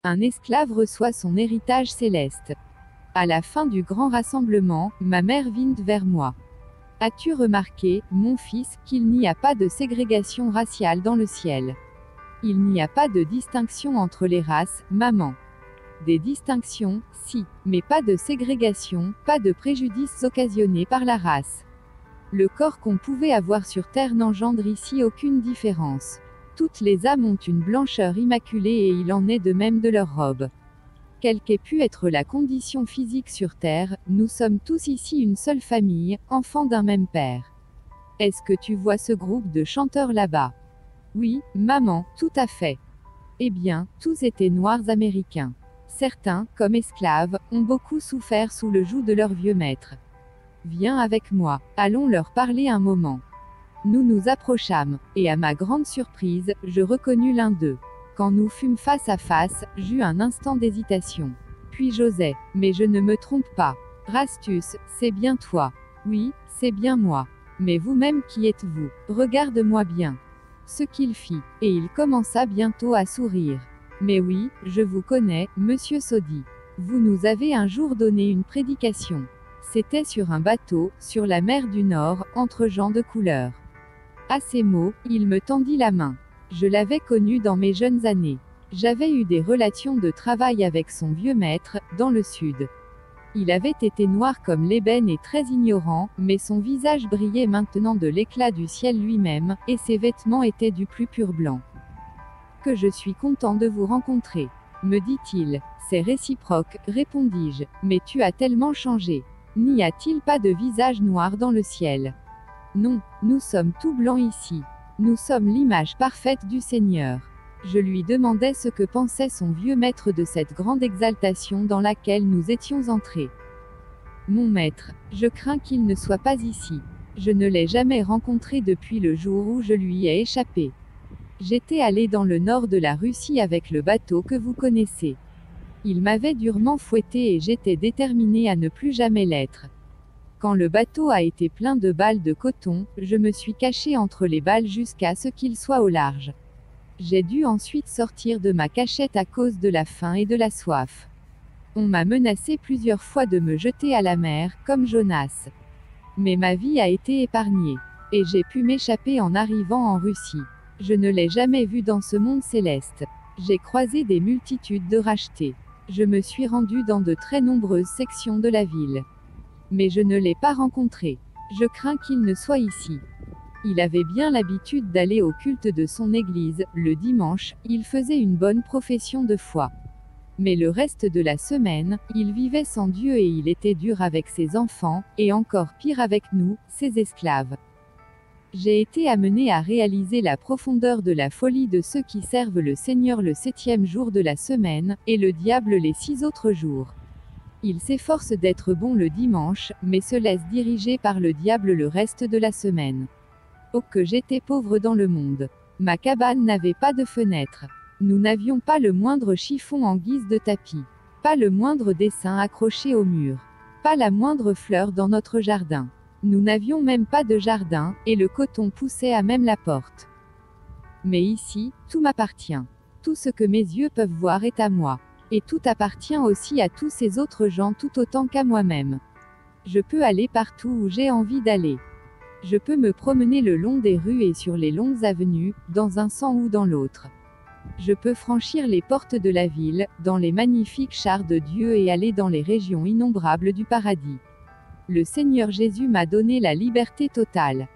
Un esclave reçoit son héritage céleste. À la fin du grand rassemblement, ma mère vint vers moi. As-tu remarqué, mon fils, qu'il n'y a pas de ségrégation raciale dans le ciel? Il n'y a pas de distinction entre les races, maman. Des distinctions, si, mais pas de ségrégation, pas de préjudices occasionnés par la race. Le corps qu'on pouvait avoir sur terre n'engendre ici aucune différence. Toutes les âmes ont une blancheur immaculée et il en est de même de leur robe. Quelle qu'ait pu être la condition physique sur terre, nous sommes tous ici une seule famille, enfants d'un même père. Est-ce que tu vois ce groupe de chanteurs là-bas? Oui, maman, tout à fait. Eh bien, tous étaient noirs américains. Certains, comme esclaves, ont beaucoup souffert sous le joug de leur vieux maître. Viens avec moi, allons leur parler un moment. Nous nous approchâmes, et à ma grande surprise, je reconnus l'un d'eux. Quand nous fûmes face à face, j'eus un instant d'hésitation. Puis j'osai, mais je ne me trompe pas. Rastus, c'est bien toi. Oui, c'est bien moi. Mais vous-même qui êtes-vous? Regarde-moi bien. Ce qu'il fit, et il commença bientôt à sourire. Mais oui, je vous connais, monsieur Soddy. Vous nous avez un jour donné une prédication. C'était sur un bateau, sur la mer du Nord, entre gens de couleur. À ces mots, il me tendit la main. Je l'avais connu dans mes jeunes années. J'avais eu des relations de travail avec son vieux maître, dans le sud. Il avait été noir comme l'ébène et très ignorant, mais son visage brillait maintenant de l'éclat du ciel lui-même, et ses vêtements étaient du plus pur blanc. Que je suis content de vous rencontrer, me dit-il. C'est réciproque, répondis-je, mais tu as tellement changé. N'y a-t-il pas de visage noir dans le ciel? Non, nous sommes tout blancs ici. Nous sommes l'image parfaite du Seigneur. Je lui demandai ce que pensait son vieux maître de cette grande exaltation dans laquelle nous étions entrés. Mon maître, je crains qu'il ne soit pas ici. Je ne l'ai jamais rencontré depuis le jour où je lui ai échappé. J'étais allé dans le nord de la Russie avec le bateau que vous connaissez. Il m'avait durement fouetté et j'étais déterminé à ne plus jamais l'être. Quand le bateau a été plein de balles de coton, je me suis caché entre les balles jusqu'à ce qu'il soit au large. J'ai dû ensuite sortir de ma cachette à cause de la faim et de la soif. On m'a menacé plusieurs fois de me jeter à la mer, comme Jonas. Mais ma vie a été épargnée. Et j'ai pu m'échapper en arrivant en Russie. Je ne l'ai jamais vu dans ce monde céleste. J'ai croisé des multitudes de rachetés. Je me suis rendu dans de très nombreuses sections de la ville. Mais je ne l'ai pas rencontré. Je crains qu'il ne soit ici. Il avait bien l'habitude d'aller au culte de son église, le dimanche, il faisait une bonne profession de foi. Mais le reste de la semaine, il vivait sans Dieu et il était dur avec ses enfants, et encore pire avec nous, ses esclaves. J'ai été amené à réaliser la profondeur de la folie de ceux qui servent le Seigneur le 7e jour de la semaine, et le diable les 6 autres jours. Ils s'efforcent d'être bons le dimanche, mais se laissent diriger par le diable le reste de la semaine. Oh que j'étais pauvre dans le monde. Ma cabane n'avait pas de fenêtre. Nous n'avions pas le moindre chiffon en guise de tapis. Pas le moindre dessin accroché au mur. Pas la moindre fleur dans notre jardin. Nous n'avions même pas de jardin, et le coton poussait à même la porte. Mais ici, tout m'appartient. Tout ce que mes yeux peuvent voir est à moi. Et tout appartient aussi à tous ces autres gens tout autant qu'à moi-même. Je peux aller partout où j'ai envie d'aller. Je peux me promener le long des rues et sur les longues avenues, dans un sens ou dans l'autre. Je peux franchir les portes de la ville, dans les magnifiques chars de Dieu et aller dans les régions innombrables du paradis. Le Seigneur Jésus m'a donné la liberté totale.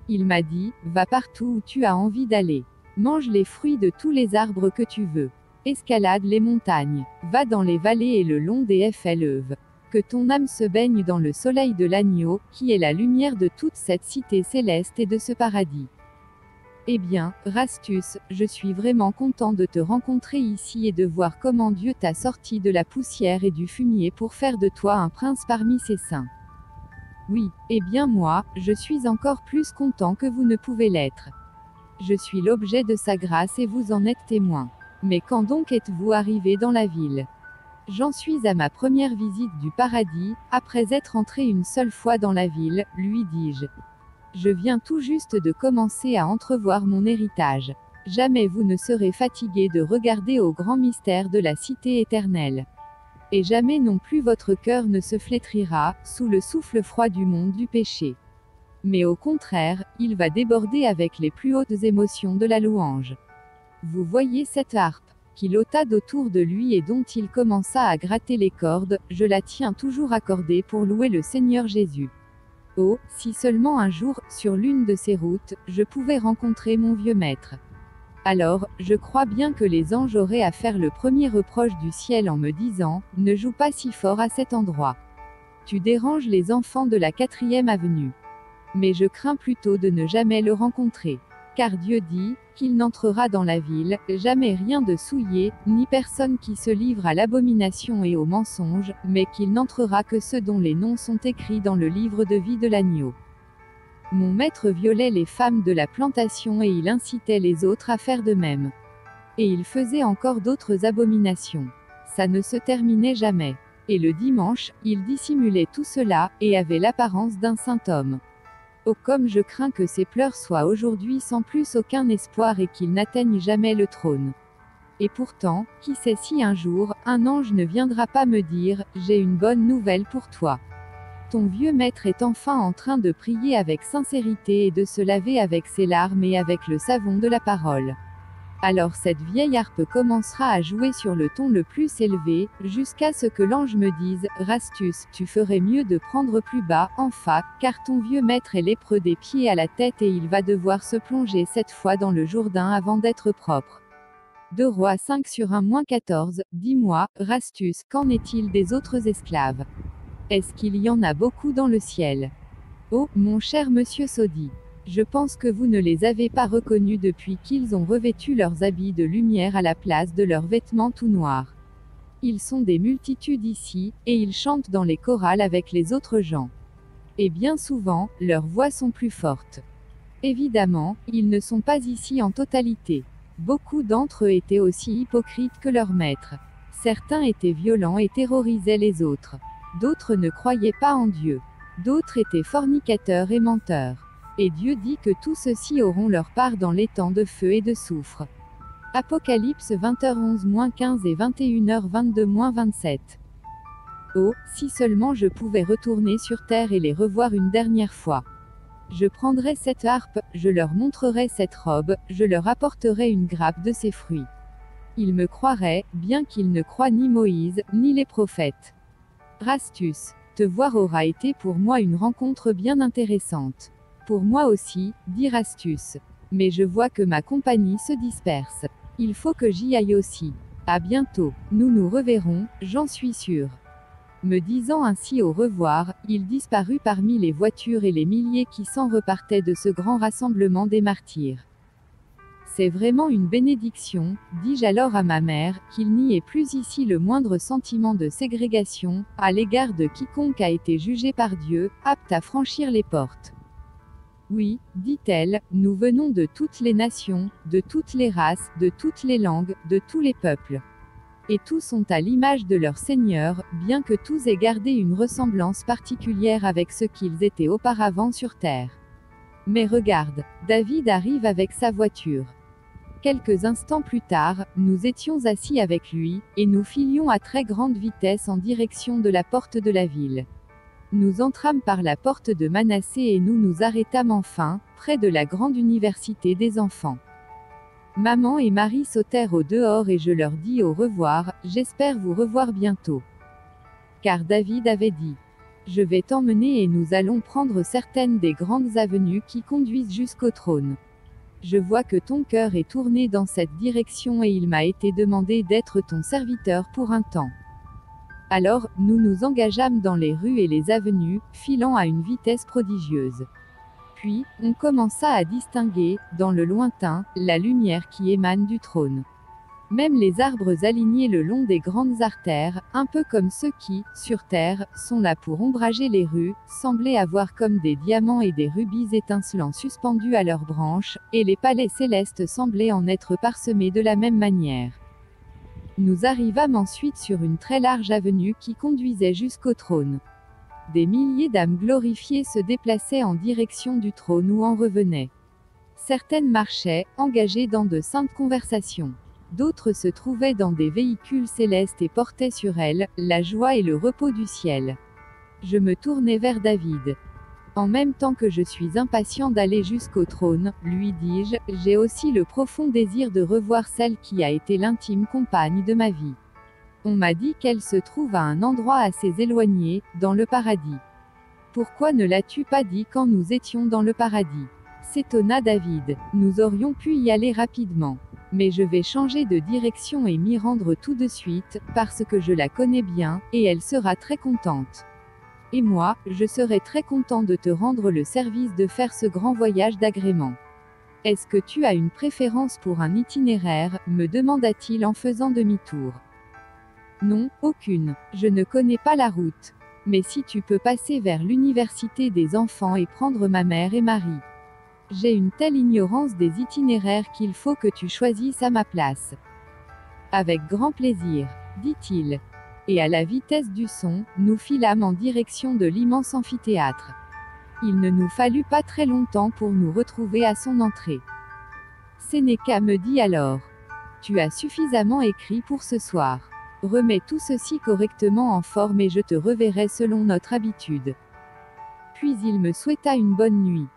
Il m'a dit, va partout où tu as envie d'aller. Mange les fruits de tous les arbres que tu veux. Escalade les montagnes. Va dans les vallées et le long des fleuves. Que ton âme se baigne dans le soleil de l'agneau, qui est la lumière de toute cette cité céleste et de ce paradis. Eh bien, Rastus, je suis vraiment content de te rencontrer ici et de voir comment Dieu t'a sorti de la poussière et du fumier pour faire de toi un prince parmi ses saints. Oui, eh bien moi, je suis encore plus content que vous ne pouvez l'être. Je suis l'objet de sa grâce et vous en êtes témoin. Mais quand donc êtes-vous arrivé dans la ville? J'en suis à ma première visite du paradis, après être entré une seule fois dans la ville, lui dis-je. Je viens tout juste de commencer à entrevoir mon héritage. Jamais vous ne serez fatigué de regarder au grand mystère de la cité éternelle. Et jamais non plus votre cœur ne se flétrira, sous le souffle froid du monde du péché. Mais au contraire, il va déborder avec les plus hautes émotions de la louange. Vous voyez cette harpe qu'il ôta d'autour de lui et dont il commença à gratter les cordes, je la tiens toujours accordée pour louer le Seigneur Jésus. Oh, si seulement un jour, sur l'une de ces routes, je pouvais rencontrer mon vieux maître. Alors, je crois bien que les anges auraient à faire le premier reproche du ciel en me disant, ne joue pas si fort à cet endroit. Tu déranges les enfants de la 4e avenue. Mais je crains plutôt de ne jamais le rencontrer. Car Dieu dit, qu'il n'entrera dans la ville, jamais rien de souillé, ni personne qui se livre à l'abomination et au mensonge, mais qu'il n'entrera que ceux dont les noms sont écrits dans le livre de vie de l'agneau. Mon maître violait les femmes de la plantation et il incitait les autres à faire de même. Et il faisait encore d'autres abominations. Ça ne se terminait jamais. Et le dimanche, il dissimulait tout cela, et avait l'apparence d'un saint homme. Oh, comme je crains que ses pleurs soient aujourd'hui sans plus aucun espoir et qu'il n'atteigne jamais le trône. Et pourtant, qui sait si un jour, un ange ne viendra pas me dire, j'ai une bonne nouvelle pour toi. Ton vieux maître est enfin en train de prier avec sincérité et de se laver avec ses larmes et avec le savon de la parole. Alors cette vieille harpe commencera à jouer sur le ton le plus élevé, jusqu'à ce que l'ange me dise, Rastus, tu ferais mieux de prendre plus bas, en fa, car ton vieux maître est lépreux des pieds à la tête et il va devoir se plonger 7 fois dans le Jourdain avant d'être propre. 2 Rois 5/14, dis-moi, Rastus, qu'en est-il des autres esclaves? Est-ce qu'il y en a beaucoup dans le ciel? Oh, mon cher monsieur Sodi. Je pense que vous ne les avez pas reconnus depuis qu'ils ont revêtu leurs habits de lumière à la place de leurs vêtements tout noirs. Ils sont des multitudes ici, et ils chantent dans les chorales avec les autres gens. Et bien souvent, leurs voix sont plus fortes. Évidemment, ils ne sont pas ici en totalité. Beaucoup d'entre eux étaient aussi hypocrites que leurs maîtres. Certains étaient violents et terrorisaient les autres. D'autres ne croyaient pas en Dieu. D'autres étaient fornicateurs et menteurs. Et Dieu dit que tous ceux-ci auront leur part dans les temps de feu et de soufre. Apocalypse 20h11-15 et 21h22-27. Oh, si seulement je pouvais retourner sur terre et les revoir une dernière fois. Je prendrais cette harpe, je leur montrerais cette robe, je leur apporterais une grappe de ses fruits. Ils me croiraient, bien qu'ils ne croient ni Moïse, ni les prophètes. Rastus, te voir aura été pour moi une rencontre bien intéressante. Pour moi aussi, dit Rastus. Mais je vois que ma compagnie se disperse. Il faut que j'y aille aussi. À bientôt. Nous nous reverrons, j'en suis sûr. Me disant ainsi au revoir, il disparut parmi les voitures et les milliers qui s'en repartaient de ce grand rassemblement des martyrs. C'est vraiment une bénédiction, dis-je alors à ma mère, qu'il n'y ait plus ici le moindre sentiment de ségrégation, à l'égard de quiconque a été jugé par Dieu, apte à franchir les portes. Oui, dit-elle, nous venons de toutes les nations, de toutes les races, de toutes les langues, de tous les peuples. Et tous sont à l'image de leur Seigneur, bien que tous aient gardé une ressemblance particulière avec ce qu'ils étaient auparavant sur terre. Mais regarde, David arrive avec sa voiture. Quelques instants plus tard, nous étions assis avec lui, et nous filions à très grande vitesse en direction de la porte de la ville. Nous entrâmes par la porte de Manassé et nous nous arrêtâmes enfin, près de la grande université des enfants. Maman et Marie sautèrent au dehors et je leur dis au revoir, j'espère vous revoir bientôt. Car David avait dit, je vais t'emmener et nous allons prendre certaines des grandes avenues qui conduisent jusqu'au trône. Je vois que ton cœur est tourné dans cette direction et il m'a été demandé d'être ton serviteur pour un temps. Alors, nous nous engageâmes dans les rues et les avenues, filant à une vitesse prodigieuse. Puis, on commença à distinguer, dans le lointain, la lumière qui émane du trône. Même les arbres alignés le long des grandes artères, un peu comme ceux qui, sur terre, sont là pour ombrager les rues, semblaient avoir comme des diamants et des rubis étincelants suspendus à leurs branches, et les palais célestes semblaient en être parsemés de la même manière. Nous arrivâmes ensuite sur une très large avenue qui conduisait jusqu'au trône. Des milliers d'âmes glorifiées se déplaçaient en direction du trône ou en revenaient. Certaines marchaient, engagées dans de saintes conversations. D'autres se trouvaient dans des véhicules célestes et portaient sur elles la joie et le repos du ciel. Je me tournai vers David. En même temps que je suis impatient d'aller jusqu'au trône, lui dis-je, j'ai aussi le profond désir de revoir celle qui a été l'intime compagne de ma vie. On m'a dit qu'elle se trouve à un endroit assez éloigné, dans le paradis. Pourquoi ne l'as-tu pas dit quand nous étions dans le paradis? S'étonna David. Nous aurions pu y aller rapidement. Mais je vais changer de direction et m'y rendre tout de suite, parce que je la connais bien, et elle sera très contente. Et moi, je serai très content de te rendre le service de faire ce grand voyage d'agrément. Est-ce que tu as une préférence pour un itinéraire, me demanda-t-il en faisant demi-tour. Non, aucune. Je ne connais pas la route. Mais si tu peux passer vers l'université des enfants et prendre ma mère et Marie. J'ai une telle ignorance des itinéraires qu'il faut que tu choisisses à ma place. Avec grand plaisir, dit-il. Et à la vitesse du son, nous filâmes en direction de l'immense amphithéâtre. Il ne nous fallut pas très longtemps pour nous retrouver à son entrée. Sénéca me dit alors. Tu as suffisamment écrit pour ce soir. Remets tout ceci correctement en forme et je te reverrai selon notre habitude. Puis il me souhaita une bonne nuit.